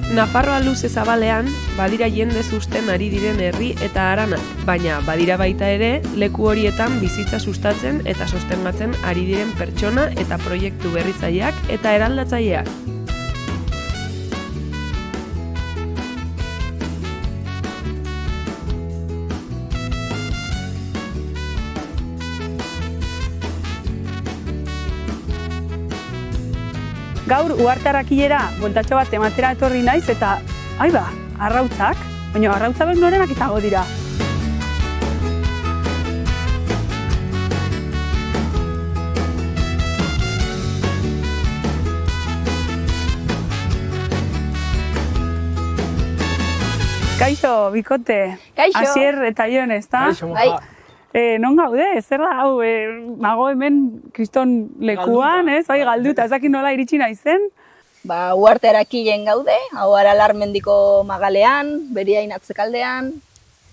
Nafarroa luze zabalean, badira jende susten ari diren herri eta haranak, baina badira baita ere, leku horietan bizitza sustatzen eta sostengatzen ari diren pertsona eta proiektu berritzaileak eta eraldatzaileak. Gaur Uharte Arrakilera bueltatxo bat ematera etorri naiz eta, arrautzak, baina arrautzak norenak izango dira. Kaixo, bikote. Kaixo. Asier eta Jon, ezta? Kaixo, Bai. Non gaude, zer da hau, nago hemen kriston lekuan, ez? Bai, galduta, ez dakit nola iritsi naizen. Uharte Arrakilen gaude, hau Aralarmendiko magalean, Beriain atzekaldean.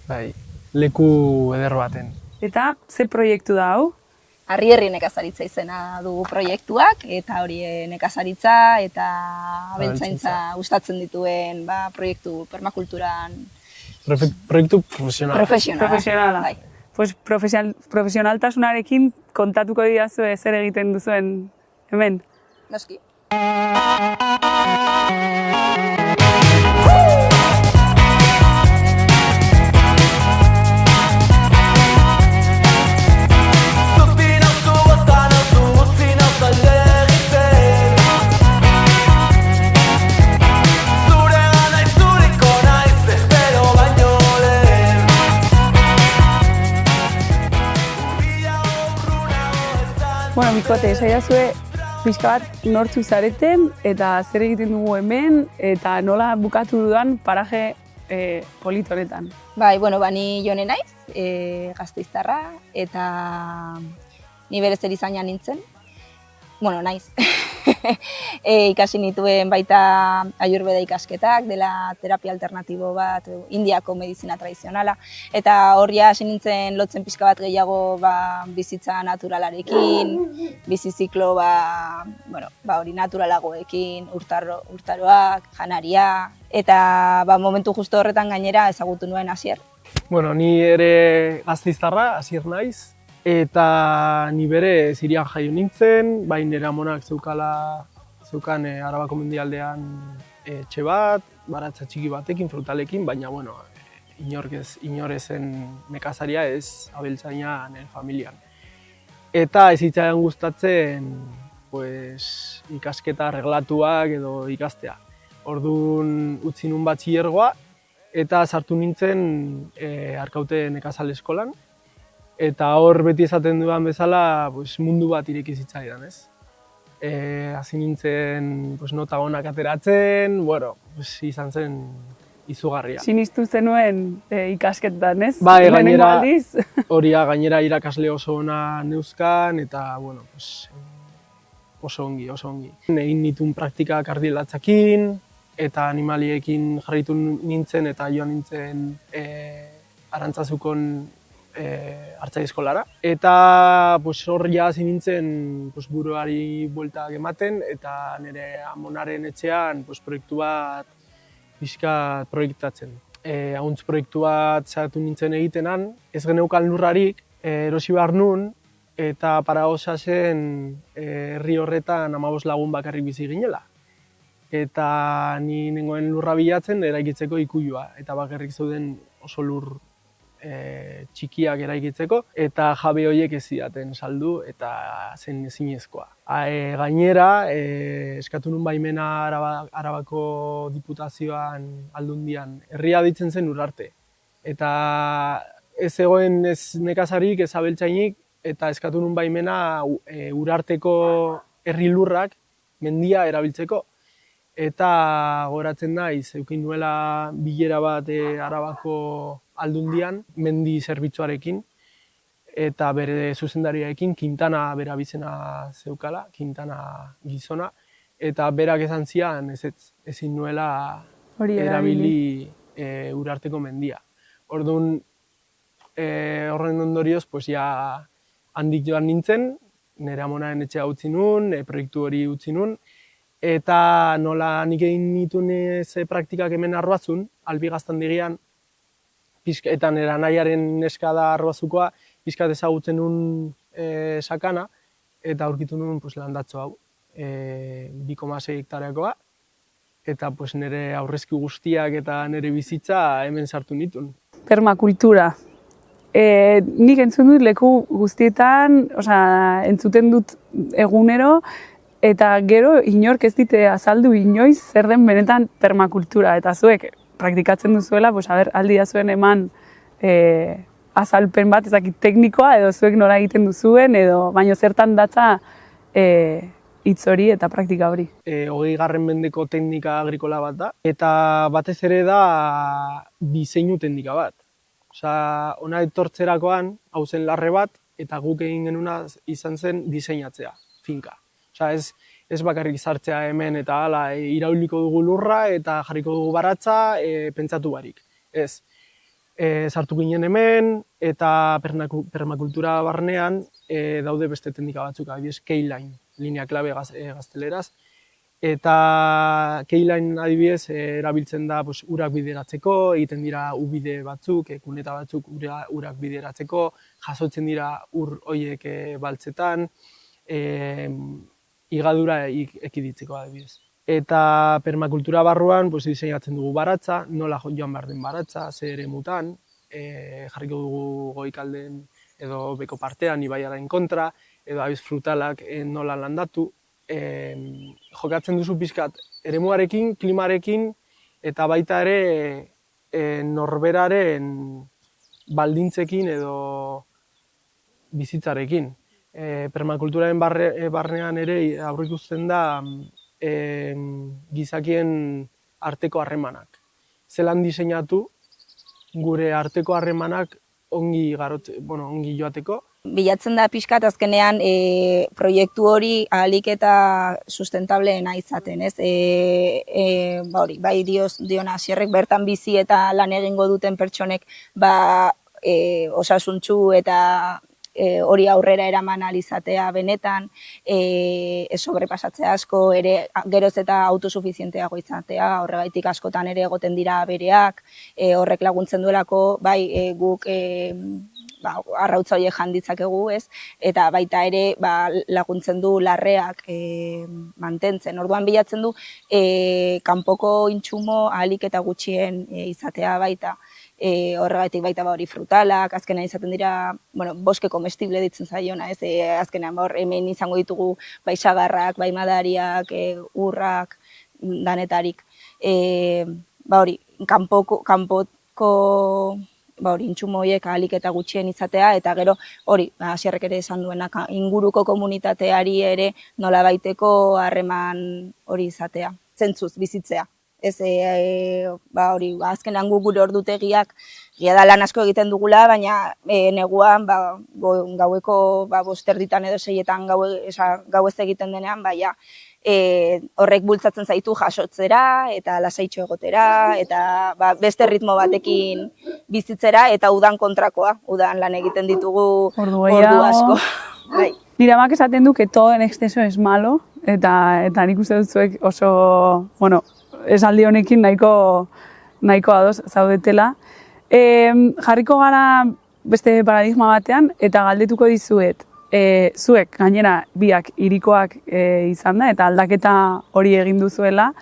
Bai, leku eder baten. Eta ze proiektu da hau? Harri nekazaritza izena dugu proiektuak, eta hori nekazaritza eta abeltzaintza gustatzen dituen proiektu permakulturan Proiektu profesionala. Profesionala. Bai. Pues profesionaltasunarekin kontatuko didazue zer egiten duzuen hemen. Noski. Bueno, bikote, esaiazue pixka bat nortzu zareten eta zer egiten dugu hemen eta nola bukatu dudan paraje polit honetan. Bai, ni Jone naiz, Gasteiztarra, eta ni berez erizaina nintzen. Naiz. Ikasi nituen baita ayurveda ikasketak, dela terapia alternatibo bat, Indiako medizina tradizionala, eta horria hasi nintzen lotzen pixka bat gehiago bizitza naturalarekin, biziziklo hori naturalagoekin, urtaroak, janaria, eta momentu justo horretan gainera ezagutu nuen Asier. Ni ere Gasteiztarra, Asier naiz, eta ni bere Zirian jaio nintzen, bai nire amonak zeukan Arabako mendialdean etxe bat, baratza txiki batekin, frutalekin, baina inor ezen nekazaria ez abeltzaina nire familian. Eta ez zitzaidan gustatzen ikasketa reglatuak edo ikastea. Orduan utzi nun batxilergoa eta sartu nintzen Arkaute nekazal eskolan. Eta hor beti esaten dudan bezala mundu bat ireki zitzaidan, ez? Hasi nintzen nota onak ateratzen, izan zen izugarria. Sinistu zenuen ikasketan, ez? Bai, gainera irakasle oso ona neuzkan, eta oso ongi. Egin nituen praktika kardilatzakin, eta animaliekin jarritu nintzen, eta joan nintzen Arantzazukon hartzai eskolara. Eta hor hasi nintzen buruari bueltak ematen, eta nire amonaren etxean proiektu bat pixka proiektatzen. Ahuntz proiektu bat saiatu nintzen egitenan, ez geneukan lurrarik, erosi behar nun, eta Paragosa zen herri horretan 15 lagun bakarrik bizi ginela. Eta ni nengoen lurra bilatzen eraikitzeko ikuilua, eta bakarrik zeuden oso lur txikiak eraikitzeko, eta jabe horiek ez zidaten saldu eta zen ezinezkoa. Gainera, eskatu nun baimena Arabako Diputazioan Aldundian, herria ditzen zen Urarte. Eta ez egoen ez nekazarik, ez abeltzainik, eta eskatu nun baimena Urarteko herri lurrak mendia erabiltzeko. Eta goratzen naiz, eukin nuela bilera bat Arabako Aldundian, mendi zerbitzuarekin, eta bere zuzendariarekin, Quintana bera bizena zeukala, Quintana gizona, eta berak esan zian ezin nuela erabili Urarteko mendia. Orduan, horren ondorioz, handik joan nintzen, nire amonaren etxea utzi nun, proiektu hori utzi nun, eta nola nik egin nituen ze praktikak hemen Arbatzun, Albi Gaztandegian, eta nire anaiaren neska da Arbazukoa, pixkat ezagutzen nuen sakana, eta aurkitu nuen landatxo hau, 2,6 hektareakoa, eta nire aurrezki guztiak eta nire bizitza hemen sartu nituen. Permakultura. Nik entzun dut leku guztietan, entzuten dut egunero, eta gero inork ez dite azaldu inoiz zer den benetan permakultura. Eta zuek praktikatzen duzuela, aldia zuen eman azalpen bat, ezakit teknikoa, edo zuek nola egiten duzuen, edo baino zertan datza hitz hori eta praktika hori. 20. mendeko teknika agrikola bat da, eta batez ere da diseinu teknika bat. Hona etortzerakoan, hau zen larre bat, eta guk egin genuna izan zen diseinatzea, finka. Ez bakarrik sartzea hemen eta hala irauliko dugu lurra eta jarriko dugu baratza pentsatu barik. Ez, sartu ginen hemen eta permakultura barnean daude beste teknika batzuk, adibidez K-line, linea klabe gazteleraz. Eta K-line adibidez erabiltzen da urak bideratzeko, egiten dira ubide batzuk, kuneta batzuk urak bideratzeko, jasotzen dira ur horiek baltzetan, higadura ekiditzeko adibidez. Eta permakultura barruan diseinatzen dugu baratza, nola joan behar den baratza, ze eremutan, jarriko dugu goikalden edo beko partean ibaiaren kontra, edo abiz frutalak nola landatu. Jokatzen duzu pixkat eremuarekin, klimarekin, eta baita ere norberaren baldintzekin edo bizitzarekin. Permakulturaren barnean ere aurreikusten da gizakien arteko harremanak. Zelan diseinatu gure arteko harremanak ongi joateko. Bilatzen da pixkat azkenean proiektu hori ahalik eta sustentablena izaten, ez? Bai dion Asierrek bertan bizi eta lan egingo duten pertsonek osasuntsu eta hori aurrera eraman ahal izatea benetan, sobrepasatzea asko, ere geroz eta autosufizienteago izatea, horregaitik askotan ere egoten dira bereak, horrek laguntzen duelako, bai guk arrautza horiek janditzakegu, ez? Eta baita ere laguntzen du larreak mantentzen. Orduan bilatzen du kanpoko intsumo ahalik eta gutxien izatea baita. Horregatik baita hori frutalak, azkenean izaten dira, boske komestible ditzen zaiona, ez? Azkenean hemen izango ditugu bai sagarrak, bai madariak, urrak, danetarik. Hori, kanpoko intsumo horiek ahalik eta gutxien izatea, eta gero hori, Asierrek ere esan duena, inguruko komunitateari ere nolabaiteko harreman hori izatea, zentzuz bizitzea. Ez, hori, azkenan gure ordutegiak, da lan asko egiten dugula, baina neguan, gaueko 5 edo 6 gau ez egiten denean, horrek bultzatzen zaitu jasotzera, eta lasaitxo egotera, eta beste ritmo batekin bizitzera, eta udan kontrakoa, udan lan egiten ditugu ordu asko. Nire amak esaten du que todo en exceso es malo, eta nik uste dut zuek oso, esaldi honekin nahiko ados zaudetela. Jarriko gara beste paradigma batean, eta galdetuko dizuet, zuek gainera biak hirikoak izan da, eta aldaketa hori egin duzuela,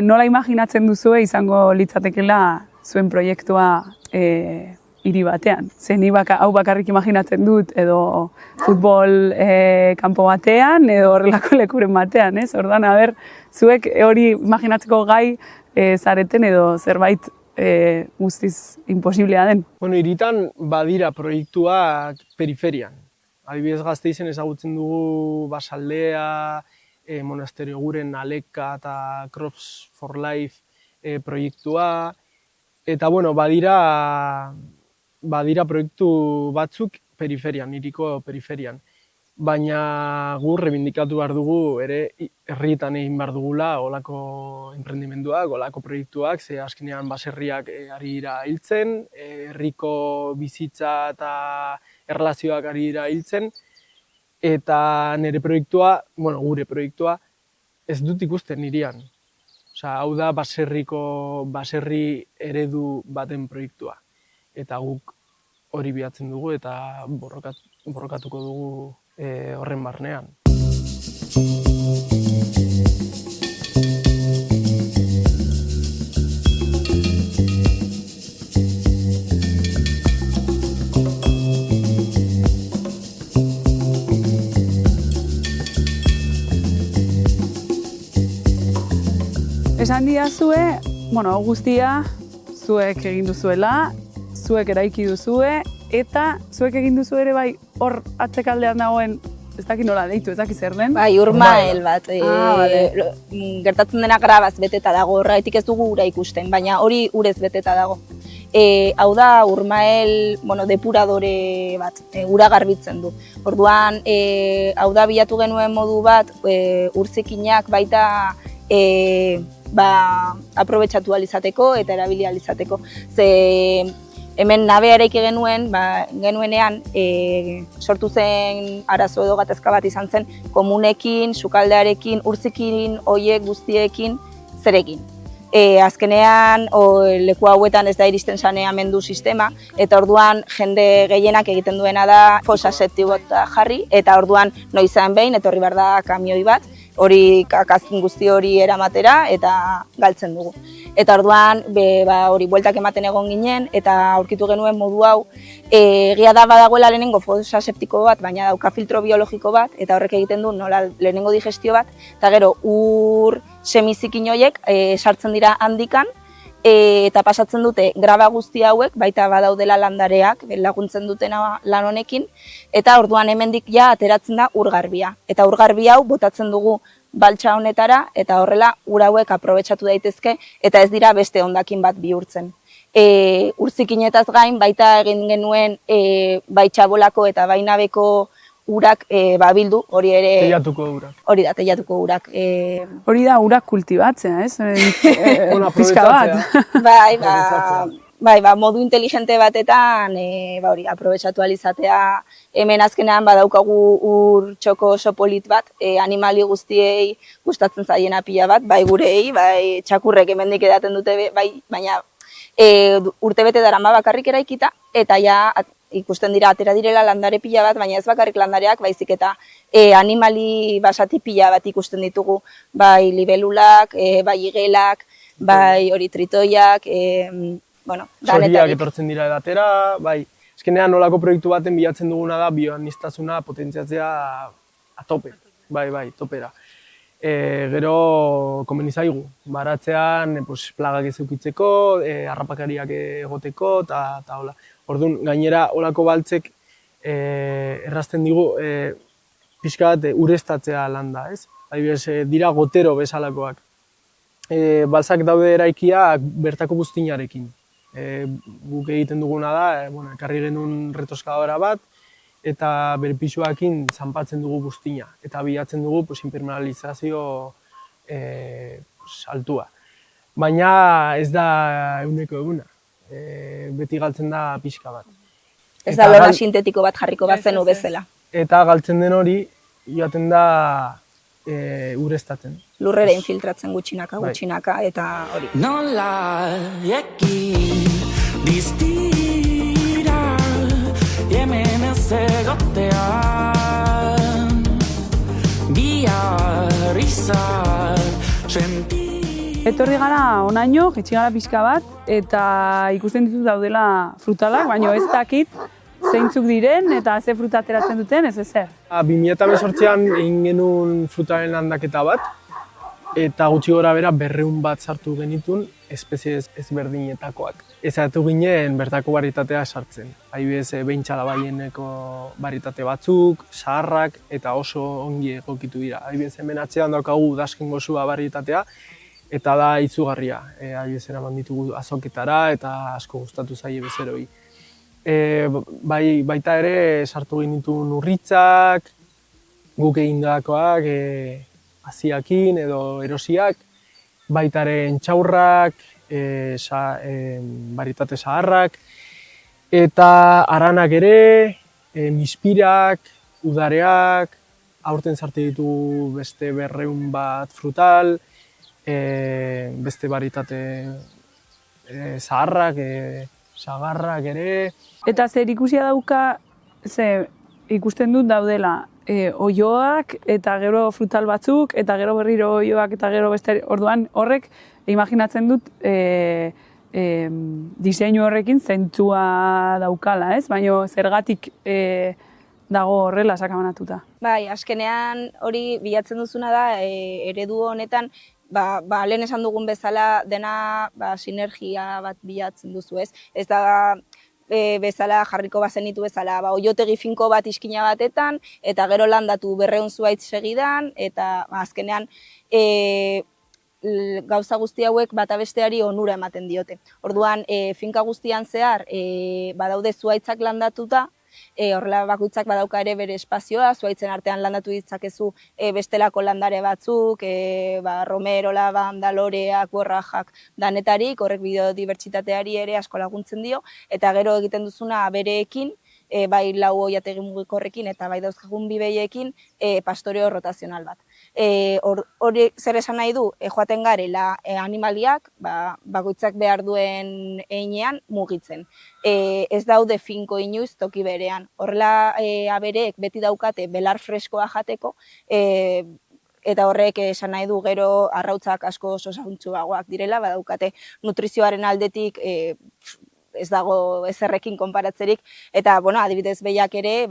nola imaginatzen duzue izango litzatekela zuen proiektua hiri batean? Zen hau bakarrik imaginatzen dut, edo futbol kanpo batean, edo horrelako lekuren batean, ez? Ordan, zuek hori imaginatzeko gai zareten edo zerbait guztiz imposiblea den? Hiritan badira proiektuak periferian. Adibidez Gasteizen ezagutzen dugu Basaldea, Monasterio Guren, Aleka eta Crops for Life proiektua. Eta badira proiektu batzuk periferian, hiriko periferian. Baina gu rebindikatu behar dugu, ere herrietan egin behar dugula olako enprendimenduak, olako proiektuak, ze azkenean baserriak ari dira hiltzen, herriko bizitza eta erlazioak ari dira hiltzen, eta gure proiektua, ez dut ikusten hirian. Osea, hau da baserri eredu baten proiektua. Eta guk hori bilatzen dugu eta borrokatuko dugu horren barnean. Esan didazue, hau guztia zuek egin duzuela, zuek eraiki duzue, eta zuek egin duzu ere bai hor atzekaldean dagoen, ez dakit nola deitu, ez dakit zer den? Bai, urmael bat. Vale. Gertatzen dena grabaz beteta dago, horregatik ez dugu ura ikusten, baina hori urez beteta dago. Hau da urmael depuradore bat, ura garbitzen du. Orduan, hau da bilatu genuen modu bat, urzikinak baita aprobetxatu alizateko eta erabili alizateko. Ze hemen nabea eraiki genuenean sortu zen arazo edo gatazka bat izan zen komunekin, sukaldearekin, urzikin, hoiek guztiekin, zerekin. Azkenean leku hauetan ez da iristen saneamendu sistema eta orduan jende gehienak egiten duena da fosa septibota jarri eta orduan noizan behin etorri behar da kamioi bat, hori kakazkin guzti hori eramatera eta galtzen dugu. Eta orduan hori bueltak ematen egon ginen eta aurkitu genuen modu hau egia da badagoela lehenengo fosa septiko bat, baina dauka filtro biologiko bat eta horrek egiten du nola lehenengo digestio bat eta gero ur semizikin horiek sartzen dira handikan eta pasatzen dute graba guzti hauek, baita badaudela landareak laguntzen dutena lan honekin eta orduan hemendik ja ateratzen da urgarbia. Eta urgarbi hau botatzen dugu baltsa honetara eta horrela ur hauek aprobetxatu daitezke eta ez dira beste hondakin bat bihurtzen. Urzikinetaz gain baita egin genuen bai txabolako eta bai nabeko urak bildu, hori ere... Teilatuko urak. Hori da, teilatuko urak. Hori da urak kultibatzea, ez? Pizka bat. Bai, modu inteligente batetan, hori, aprobetxatu alizatea. Hemen azkenean badaukagu ur txoko oso polit bat, animali guztiei gustatzen zaiena pila bat, bai gurei, bai txakurrek hemendik edaten dute, baina urtebete darama bakarrik eraikita, eta ja ikusten dira atera direla landare pila bat, baina ez bakarrik landareak, baizik eta animali basati pila bat ikusten ditugu, bai libelulak, bai igelak, bai hori tritoiak, Zoriak etortzen dira edatera, bai. Azkenean nolako proiektu baten bilatzen duguna da bioaniztasuna potentziatzea atope, bai, topera. Gero komeni zaigu, baratzean plagak ez eukitzeko, harrapakariak egoteko, eta hola. Orduan, gainera, olako baltzek errazten digu pixka bat ureztatzea landa, ez? Adibidez, dira gotero bezalakoak. Baltzak daude eraikiak bertako buztinarekin. Guk egiten duguna da, ekarri genuen retoskadora bat, eta bere pisuakin zanpatzen dugu buztina. Eta bilatzen dugu impermeabilizazio altua. Baina ez da eguneko eguna. Beti galtzen da pixka bat. Ez da lorra sintetiko bat jarriko bat zenu bezala. Eta galtzen den hori, joaten da ureztatzen. Lurrera infiltratzen gutxinaka, eta hori. Nola ekin diztira hemen ez egotean bihar izan senti. Etorri gara onaino, jetxi gara pixka bat, eta ikusten ditut daudela frutalak, baina ez dakit zeintzuk diren eta ze fruta ateratzen duten, ez ezer. 2018an egin genuen frutaren landaketa bat, eta gutxi gora bera 200 bat sartu genitun espezie ezberdinetakoak. Ezatu ginen bertako baritatea sartzen. Adibidez, beintxala baieneko baritate batzuk, zaharrak eta oso ongi egokitu dira. Adibidez, hemen atzean daukagu dasken gozua baritatea, eta da itzugarria. Adibidez, eraman ditugu azoketara eta asko gustatu zaie bezeroi. Baita ere sartu genituen urritzak, guk egindakoak, haziakin edo erosiak, baita ere entxaurrak, baritate zaharrak, eta aranak ere, mispirak, udareak, aurten sartu ditu beste 200 bat frutal, beste baritate zaharrak, sagarrak ere. Eta zer ikusia dauka, ikusten dut daudela, oioak eta gero frutal batzuk, eta gero berriro oioak eta gero beste, orduan horrek, imaginatzen dut, diseinu horrekin zentzua daukala, ez? Baina zergatik dago horrela sakabanatuta. Bai, azkenean hori bilatzen duzuna da, eredu honetan, lehen esan dugun bezala dena sinergia bat bilatzen duzu, ez? Ez da bezala jarriko bazenitu bezala, oiotegi finko bat iskina batetan, eta gero landatu 200 zuhaitz segidan, eta azkenean gauza guzti hauek bata besteari onura ematen diote. Orduan, finka guztian zehar badaude zuhaitzak landatuta, horrela bakoitzak badauka ere bere espazioa, zuhaitzen artean landatu ditzakezu bestelako landare batzuk, romero, lavanda, loreak, borrajak, danetarik, horrek biodibertsitateari ere asko laguntzen dio, eta gero egiten duzuna bereekin, bai lau oiategi mugikorrekin eta bai dauzkagun bibeiekin pastoreo rotazional bat. Hori zer esan nahi du, joaten garela animaliak, bakoitzak behar duen einean mugitzen. Ez daude finko inoiz toki berean. Horrela abereek beti daukate belar freskoa jateko, eta horrek esan nahi du gero arrautzak asko osasuntsuagoak direla, badaukate nutrizioaren aldetik ez dago ezerrekin konparatzerik, eta adibidez behiak ere,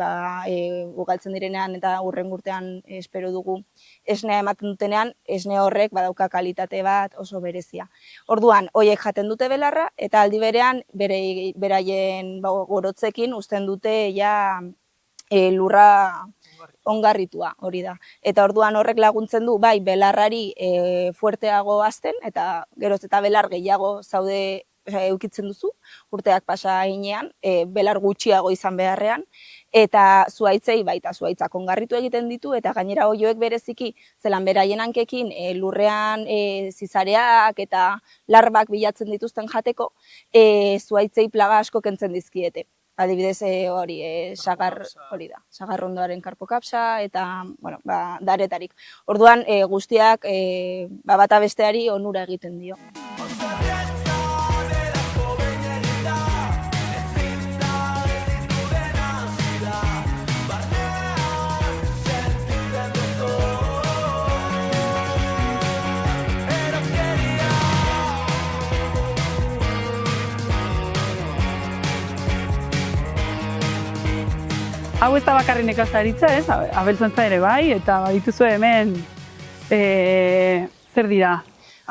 ugaltzen direnean eta hurrengo urtean espero dugu esnea ematen dutenean, esne horrek badauka kalitate bat oso berezia. Orduan, horiek jaten dute belarra, eta aldi berean beraien gorotzekin uzten dute lurra ongarritua, hori da. Eta orduan horrek laguntzen du, bai, belarrari fuerteago azten, eta geroz eta belar gehiago zaude eukitzen duzu, urteak pasa heinean, belar gutxiago izan beharrean, eta zuhaitzei baita zuhaitzak ongarritu egiten ditu, eta gainera oioek bereziki, zelan beraien hankekin lurrean zizareak eta larbak bilatzen dituzten jateko, zuhaitzei plaga asko kentzen dizkiete. Adibidez hori, sagarrondoaren karpokapsa eta daretarik. Orduan guztiak bata besteari onura egiten dio. Hau ez da bakarri nekazaritza, ez? Abeltzaintza ere bai, eta badituzu hemen, zer dira?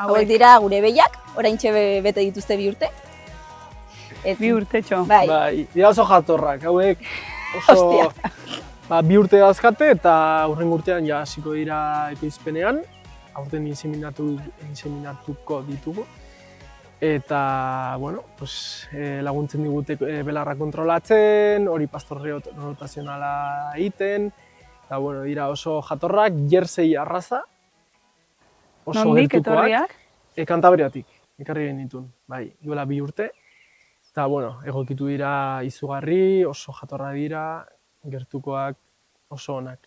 Hauek dira gure behiak, oraintxe bete dituzte 2 urte. 2 urtetxo. Bai, dira oso jatorrak, hauek oso 2 urte dazkate, eta hurrengo urtean hasiko dira ekoizpenean, aurten inseminatuko ditugu. Eta, laguntzen digute belarra kontrolatzen, hori pastoreo rotazionala egiten, eta, dira oso jatorrak, jersei arraza, oso nondik gertukoak. etorriak? Kantabriatik, ekarri genitun, bai, duela 2 urte. Eta, egokitu dira izugarri, oso jatorra dira, gertukoak oso onak.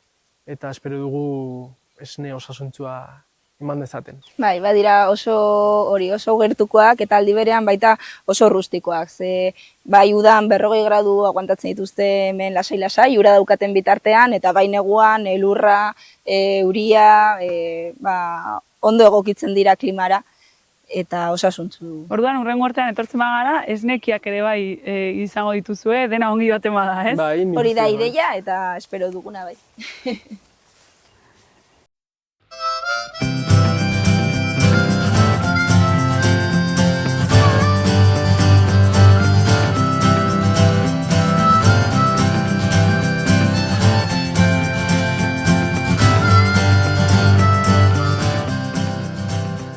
Eta espero dugu esne osasuntsua eman dezaten. Bai, badira oso gertukoak eta aldi berean baita oso rustikoak. Bai udan 40 gradu aguantatzen dituzte hemen lasai-lasai, ura daukaten bitartean, eta bai neguan, elurra, euria, ondo egokitzen dira klimara, eta osasuntsu. Orduan, hurrengo artean etortzen bagara, esnekiak ere bai izango dituzue, dena ongi baten bada, ez? Bai, hori da ideia eta espero duguna bai.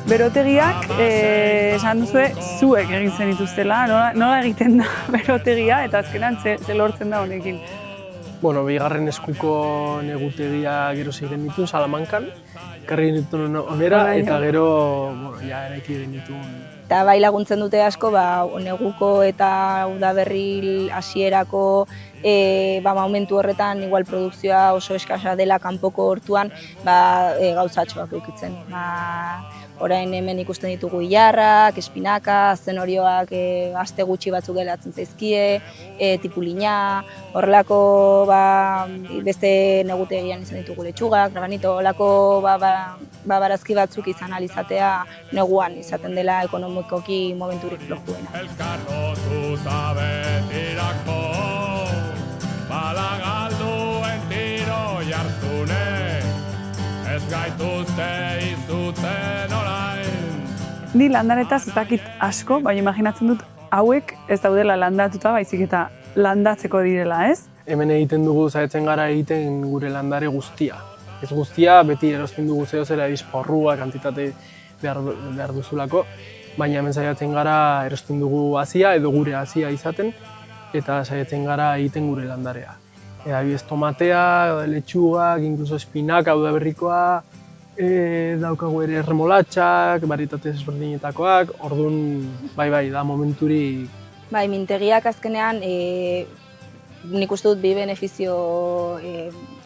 Berotegiak, esan duzue, zuek egin zen dituztela, nola egiten da berotegia eta azkenan ze lortzen da honekin? Bigarren eskuko negutegia gero egin dituen Salamankan, ekarri genituen onera, eta gero eraiki genituen Eta bai laguntzen dute asko, neguko eta udaberri hasierako momentu horretan igual produkzioa oso eskasa dela kanpoko hortuan gauzatxoak eukitzen. Orain hemen ikusten ditugu ilarrak, espinaka, zenorioak aste gutxi batzuk gelatzen zaizkie, tipulina, horrelako beste negutegian izan ditugu letxugak, rabanito, horrelako barazki batzuk izan alizatea neguan izaten dela ekonomikoki momenturik flojuena. Elkarrotuta betirako, balagalduen tiro jartzune, ez gaituzte izutzen orain. Ni landaretaz ez dakit asko, baina imaginatzen dut hauek ez daudela landatuta, baizik eta landatzeko direla, ez? Hemen egiten dugu, saiatzen gara egiten gure landare guztia. Ez guztia, beti erosten dugu zehozera porrua, kantitate behar duzulako, baina hemen saiatzen gara erosten dugu hazia edo gure hazia izaten, eta saiatzen gara egiten gure landarea. Adibidez tomatea, letxugak, inkluso espinaka, udaberrikoa, daukagu ere remolatxak, barietate ezberdinetakoak, orduan bai, da momenturik. Bai, mintegiak azkenean nik uste dut bi benefizio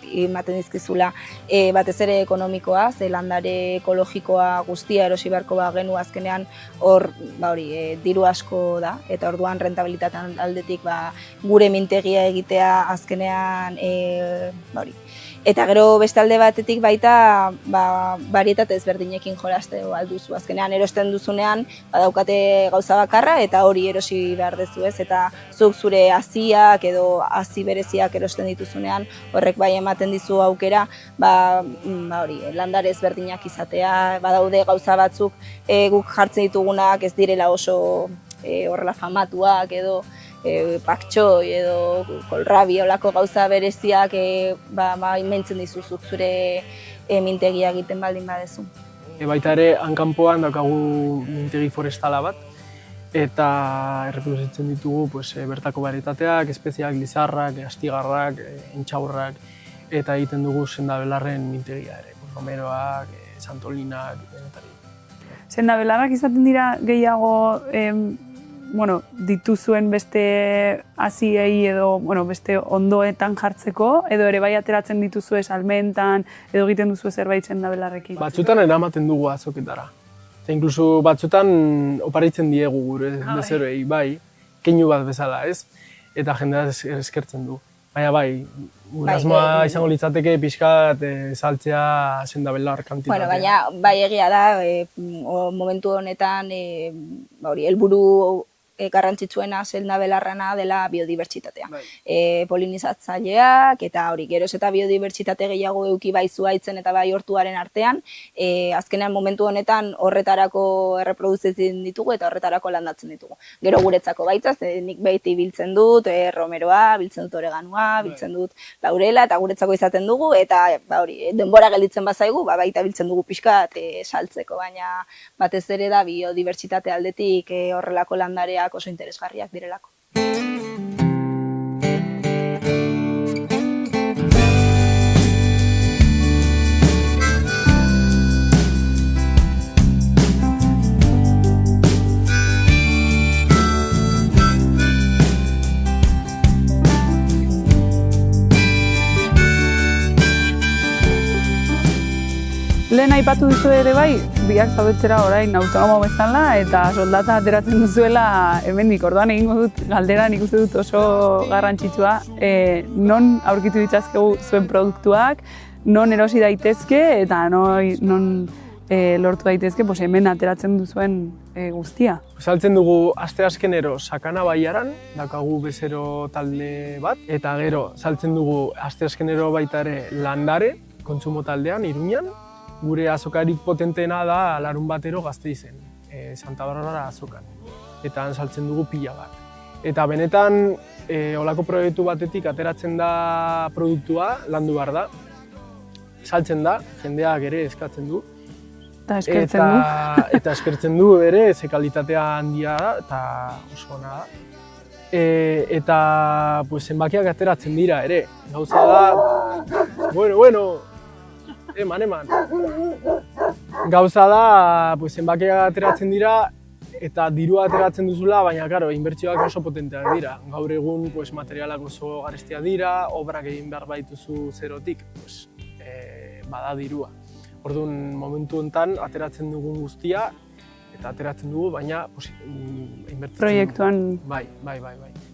ematen dizkizula, batez ere ekonomikoa, ze landare ekologikoa guztia erosi beharko genu azkenean hor diru asko da, eta orduan rentabilitatean aldetik gure mintegia egitea azkenean Eta gero beste alde batetik baita barietate ezberdinekin jolaste alduzu. Azkenean erosten duzunean badaukate gauza bakarra eta hori erosi behar dezu ez. Eta zuk zure haziak edo hazi bereziak erosten dituzunean horrek bai ematen dizu aukera landare ezberdinak izatea. Badaude gauza batzuk guk jartzen ditugunak ez direla oso horrela famatuak edo paktxoi edo kolrabi olako gauza bereziak imentzen dizuzuk zure mintegia egiten baldin badezu. Baita ere, hankanpoan daukagu mintegi forestala bat, eta erreproduzitzen ditugu bertako barietateak, espeziak, lizarrak, astigarrak, entxaurrak, eta egiten dugu sendabelarren mintegia ere, romeroak, santolinak, denetarik. Sendabelarrak izaten dira gehiago dituzuen beste haziei edo beste ondoetan jartzeko, edo ere bai ateratzen dituzue salmentan, edo egiten duzu zerbait sendabelarrekin? Batzutan eramaten dugu azoketara. Eta inkluso batzutan oparitzen diegu gure bezeroei, bai, keinu bat bezala, ez? Eta jendea eskertzen du. Baina bai, gure asmoa izango litzateke pixkat saltzea sendabelar kantitatea. Baina bai egia da, momentu honetan helburu garrantzitsuena sendabelarrana dela biodibertsitatea. Polinizatzaileak eta geroz eta biodibertsitate gehiago eduki bai zuhaitzen eta bai hortuaren artean, azkenean momentu honetan horretarako erreproduzitzen ditugu eta horretarako landatzen ditugu. Gero guretzako baitza, nik beti biltzen dut romeroa, biltzen dut oreganua, biltzen dut laurela eta guretzako izaten dugu eta denbora gelditzen bazaigu, baita biltzen dugu pixkat saltzeko, baina batez ere da biodibertsitate aldetik horrelako landareak oso interesgarriak direlako. Lehen aipatu duzu ere bai, biak zaudetera orain autonomo bezala eta soldata ateratzen duzuela hemendik. Orduan egingo dut galdera, nik uste dut oso garrantzitsua. Non aurkitu ditzazkegu zuen produktuak, non erosi daitezke eta non lortu daitezke hemen ateratzen duzuen guztia. Saltzen dugu asteazkenero Sakana Baiaran, daukagu bezero talde bat, eta gero saltzen dugu asteazkenero baita ere Landare, kontsumo taldean, Iruñan. Gure azokarik potenteena da Larunbatero Gasteizen, Santa Barbara azokan. Eta han saltzen dugu pila bat. Eta benetan, olako proiektu batetik ateratzen da produktua, landu behar da. Saltzen da, jendeak ere eskatzen du. Eta eskertzen du. Eta eskertzen du ere, ze kalitatea handia da, eta oso ona da. Eta zenbakiak ateratzen dira ere. Gauza da, bueno, eman. Gauza da, zenbakiak ateratzen dira, eta dirua ateratzen duzula, baina claro, inbertsioak oso potenteak dira. Gaur egun pues, materialak oso garestiak dira, obrak egin behar baituzu zerotik, pues, bada dirua. Orduan, momentu honetan ateratzen dugun guztia, eta ateratzen dugu, baina inbertitzen Proiektuan. Bai.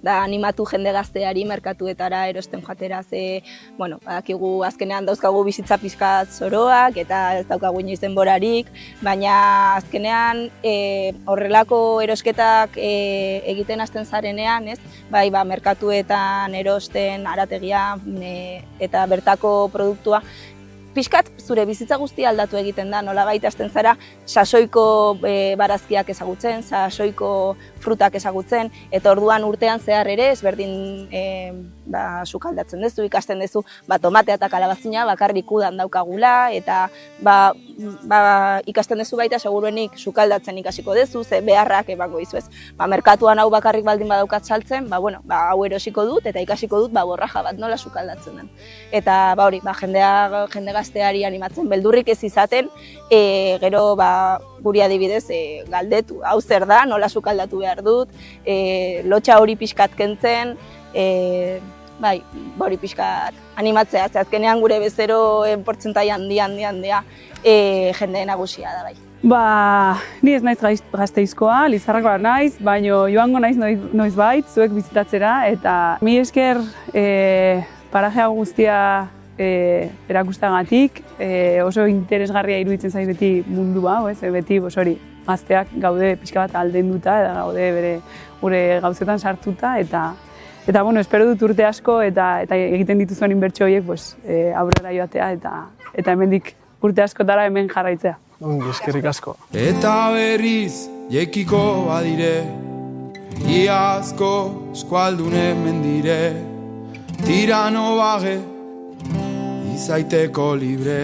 Da animatu jende gazteari merkatuetara erosten joatera ze, bueno, badakigu azkenean dauzkagu bizitza pixkat zoroak eta ez daukagu inoiz denborarik, baina azkenean horrelako erosketak egiten hasten zarenean, ez? Bai, merkatuetan erosten harategia eta bertako produktua pixkat zure bizitza guztia aldatu egiten da, nolabait hasten zara sasoiko barazkiak ezagutzen, sasoiko frutak ezagutzen, eta orduan urtean zehar ere ezberdin sukaldatzen duzu, ikasten duzu tomatea eta kalabazina bakarrik udan daukagula, eta ikasten duzu baita seguruenik sukaldatzen ikasiko duzu, ze beharrak emango dizu ez. Merkatuan hau bakarrik baldin badaukat saltzen, hau erosiko dut eta ikasiko dut borraja bat nola sukaldatzen den. Eta hori, jende gazteari animatzen beldurrik ez izaten, gero guri adibidez galdetu, hau zer da, nola sukaldatu behar dut, lotxa hori pixkat kentzen, hori pixkat animatzea, ze azkenean gure bezeroen portzentai handia jende nagusia da bai. Ni ez naiz Gasteizkoa, Lizarrakoa naiz, baino joango naiz noizbait zuek bizitatzera, eta mi esker parajea guztia erakustagatik, oso interesgarria iruditzen zait beti mundua, beti hori gazteak gaude pixka bat aldenduta eta gaude gure gauzetan sartuta, eta espero dut urte asko eta egiten dituzuen inbertsio horiek aurrera joatea eta hemendik urte askotara hemen jarraitzea. Ongi, eskerrik asko. Eta berriz jekiko badire, iazko eskualdunen mendire, tirano bage, izaiteko libre.